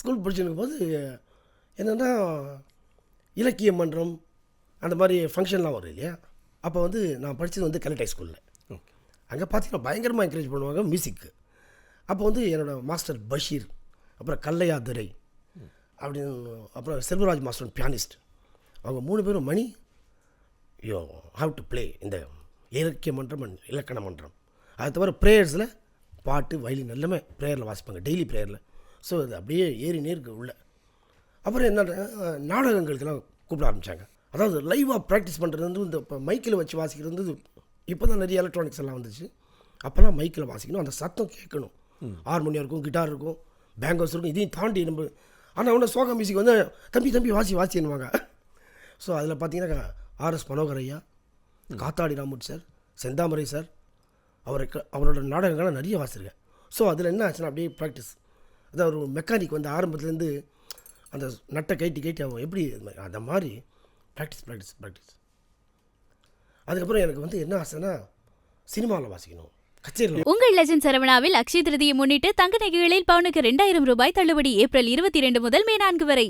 School படிச்சுருக்கும் போது என்னென்னா இலக்கிய மன்றம் அந்த மாதிரி ஃபங்க்ஷன்லாம் வரும் இல்லையா. அப்போ வந்து நான் படித்தது வந்து கலெக்ட் ஹை ஸ்கூலில். அங்கே பார்த்தீங்கன்னா பயங்கரமாக என்கரேஜ் பண்ணுவாங்க மியூசிக்கு. அப்போ வந்து என்னோடய மாஸ்டர் பஷீர், அப்புறம் கல்லையா துரை அப்படின்னு, அப்புறம் செல்வராஜ் மாஸ்டர் பியானிஸ்ட், அவங்க 3 பேரும் மணி யூ ஹாவ் டு ப்ளே இந்த இலக்கிய மன்றம் அண்ட் இலக்கண மன்றம். அது தவிர ப்ரேயர்ஸில் பாட்டு வயலின் எல்லாமே ப்ரேயரில் வாசிப்பாங்க, டெய்லி ப்ரேயரில். ஸோ அது அப்படியே ஏறி நேருக்கு உள்ள. அப்புறம் என்ன நாடகங்களுக்கெல்லாம் கூப்பிட ஆரம்பித்தாங்க. அதாவது லைவாக ப்ராக்டிஸ் பண்ணுறது வந்து இந்த இப்போ மைக்கில் வச்சு வாசிக்கிறது வந்து இப்போ தான் நிறைய எலக்ட்ரானிக்ஸ் எல்லாம் வந்துச்சு. அப்போல்லாம் மைக்கில் வாசிக்கணும், அந்த சத்தம் கேட்கணும். ஹார்மோனியம் இருக்கும், கிட்டார் இருக்கும், பேங்கோஸ் இருக்கும், இதையும் தாண்டி நம்ம. ஆனால் ஒன்று சோகா மியூசிக் வந்து தம்பி வாசின்னுவாங்க. ஸோ அதில் பார்த்தீங்கன்னா ஆர்எஸ் மனோகர் ஐயா, காத்தாடி ராமூர்த்தி சார், செந்தாமரை சார், அவரோட நாடகங்கள்லாம் நிறைய வாசிருக்கேன். ஸோ அதில் என்ன ஆச்சுன்னா அப்படியே ப்ராக்டிஸ். அதாவது ஒரு மெக்கானிக் வந்து ஆரம்பத்துலேருந்து அந்த நட்டை கைட்டி அவன் எப்படி அந்த மாதிரி ப்ராக்டிஸ். அதுக்கப்புறம் எனக்கு வந்து என்ன ஆசைன்னா சினிமாவில் வாசிக்கணும், கச்சேரி. உங்கள் லெஜண்ட் சரவணாவில் அக்ஷய திருதியை முன்னிட்டு தங்க நகைகளில் பவுனுக்கு 2000 ரூபாய் தள்ளுபடி. ஏப்ரல் 22 முதல் மே 4 வரை.